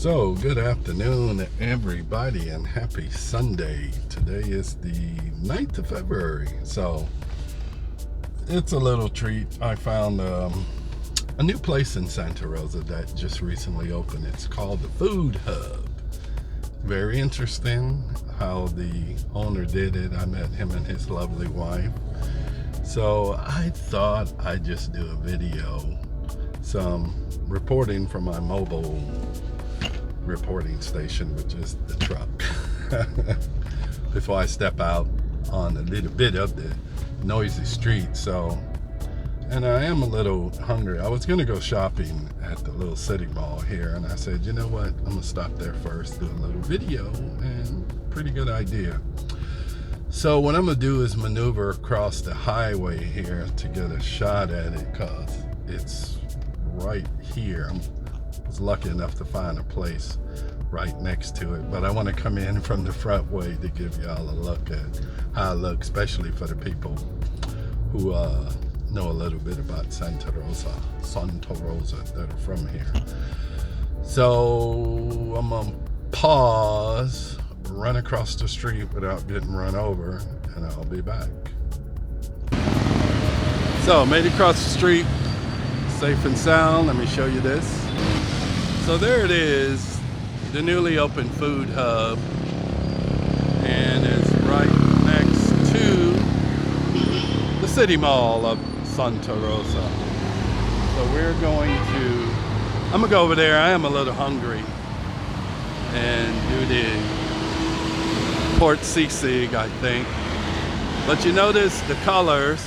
So, good afternoon, everybody, and happy Sunday. Today is the 9th of February. So, it's a little treat. I found a new place in Santa Rosa that just recently opened. It's called the Food Hub. Very interesting how the owner did it. I met him and his lovely wife. So, I thought I'd just do a video, some reporting from my mobile reporting station, which is the truck, before I step out on a little bit of the noisy street. So, and I am a little hungry. I was gonna go shopping at the little city mall here, and I said, you know what, I'm gonna stop there first, do a little video, and pretty good idea. So what I'm gonna do is maneuver across the highway here to get a shot at it, cause it's right here. I was lucky enough to find a place right next to it, but I want to come in from the front way to give y'all a look at how it looks, especially for the people who know a little bit about Santa Rosa that are from here. So I'm gonna pause, run across the street without getting run over, and I'll be back. So made it across the street safe and sound. Let me show you this. So there it is, the newly opened Food Hub, and it's right next to the City Mall of Santa Rosa. So I'm gonna go over there. I am a little hungry, and do the Port Sisig, I think. But you notice the colors,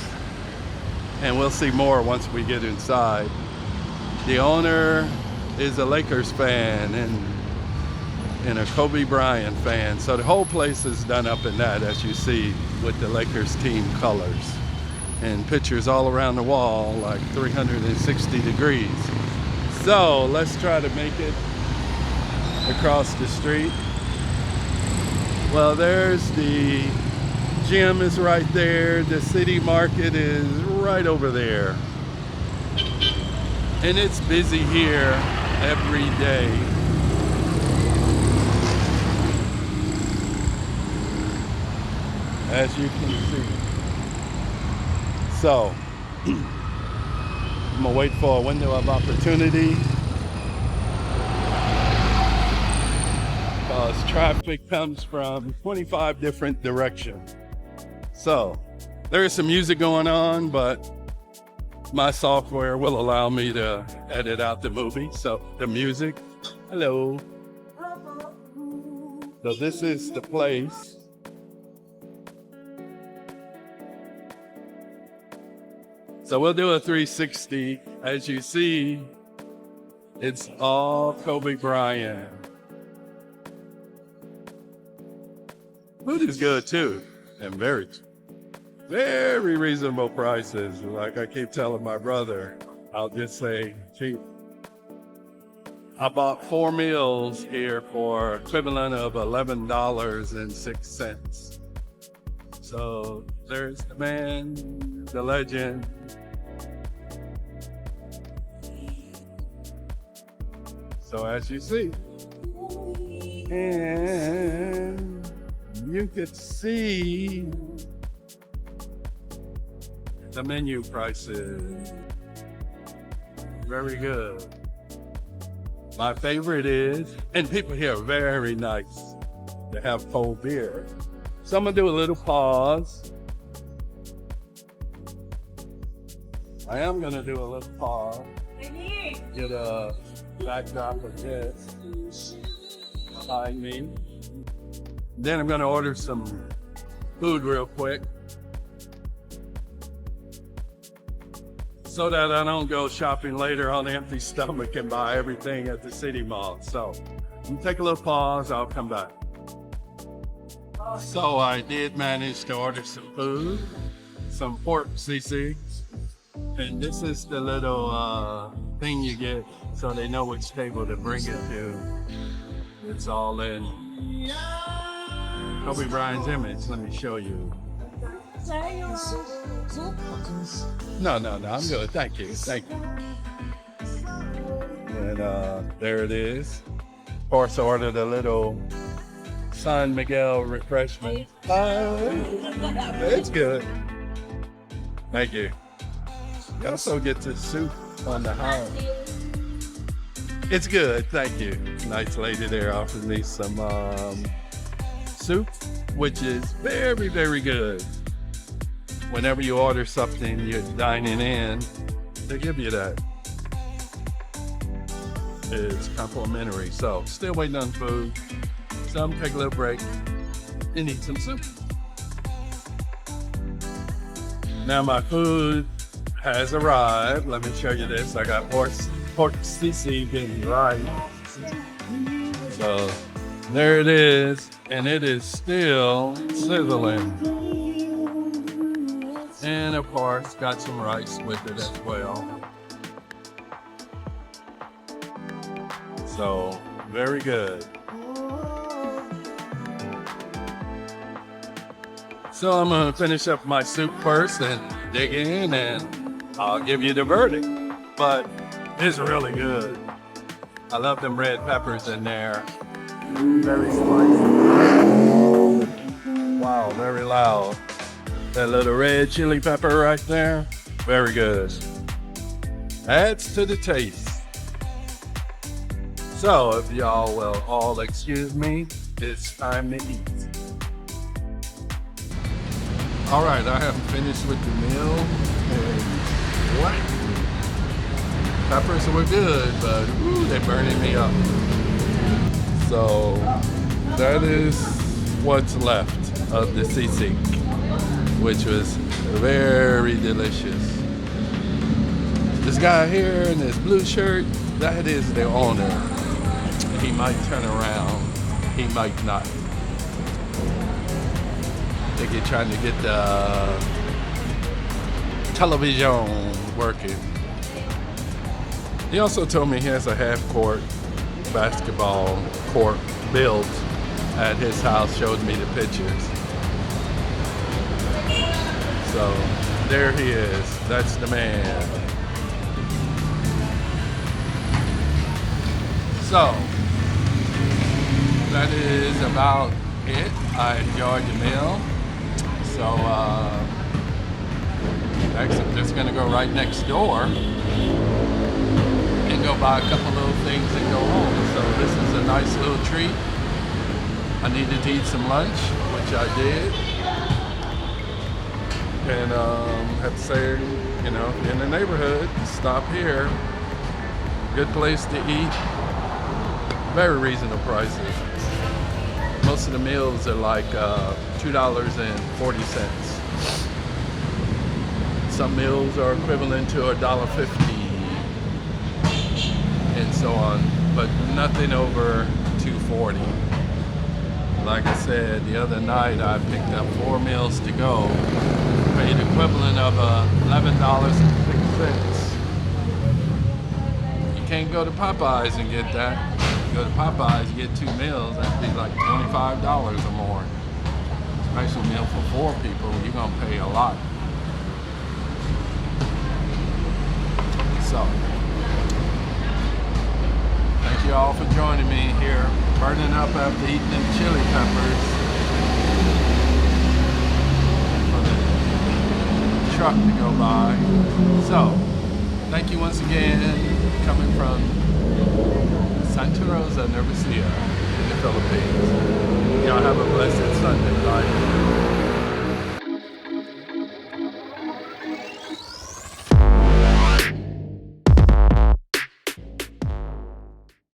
and we'll see more once we get inside. The owner is a Lakers fan and a Kobe Bryant fan. So the whole place is done up in that, as you see, with the Lakers team colors. And pictures all around the wall, like 360 degrees. So let's try to make it across the street. Well, there's the gym is right there. The city market is right over there. And it's busy here every day. As you can see. So, I'm gonna wait for a window of opportunity, because traffic comes from 25 different directions. So, there is some music going on, but my software will allow me to edit out the movie. So the music, hello. So this is the place. So we'll do a 360. As you see, it's all Kobe Bryant. Food is good too, and very reasonable prices. Like I keep telling my brother, I'll just say cheap. I bought 4 meals here for equivalent of $11.06. So there's the man, the legend. So as you see, and you could see the menu prices. Very good. My favorite is, and people here are very nice. They have cold beer. So I'm gonna do a little pause. I am gonna do a little pause. Get a backdrop of this behind me. Then I'm gonna order some food real quick, so that I don't go shopping later on an empty stomach and buy everything at the city mall. So I'm gonna take a little pause, I'll come back. So I did manage to order some food, some pork sisig, and this is the little thing you get so they know which table to bring it to. It's all in Kobe Bryant's image. Let me show you. No, I'm good. Thank you. And there it is. Of course, I ordered a little San Miguel refreshment. It's good. Thank you. You also get the soup on the house. It's good, thank you. Nice lady there offered me some soup, which is very, very good. Whenever you order something you're dining in, they give you that. It's complimentary. So, still waiting on food. So I'm gonna take a little break and eat some soup. Now my food has arrived. Let me show you this. I got pork sisig getting right. So there it is, and it is still sizzling. And of course, got some rice with it as well. So very good. So I'm gonna finish up my soup first and dig in, and I'll give you the verdict. But it's really good. I love them red peppers in there. Very spicy. Wow, very loud. That little red chili pepper right there, very good. Adds to the taste. So if y'all will all excuse me, it's time to eat. All right, I have finished with the meal. And what? Peppers were good, but ooh, they're burning me up. So that is what's left of the sisig, which was very delicious. This guy here in this blue shirt, that is the owner. He might turn around, he might not. I think he's trying to get the television working. He also told me he has a half-court basketball court built at his house, showed me the pictures. So there he is, that's the man. So that is about it. I enjoyed the meal. So next I'm just gonna go right next door and go buy a couple little things and go home. So this is a nice little treat. I needed to eat some lunch, which I did. And have to say, you know, in the neighborhood, stop here. Good place to eat. Very reasonable prices. Most of the meals are like $2.40. Some meals are equivalent to $1.50 and so on, but nothing over $2.40. Like I said, the other night I picked up 4 meals to go, paid equivalent of $11.06. You can't go to Popeyes and get that. Go to Popeyes, you get 2 meals, that'd be like $25 or more. Special meal for 4 people, you're gonna pay a lot. So, thank you all for joining me here, burning up after eating them chili peppers. For the truck to go by. So, thank you once again, coming from Rosa, Nueva Ecija in the Philippines. Y'all have a blessed Sunday. Bye.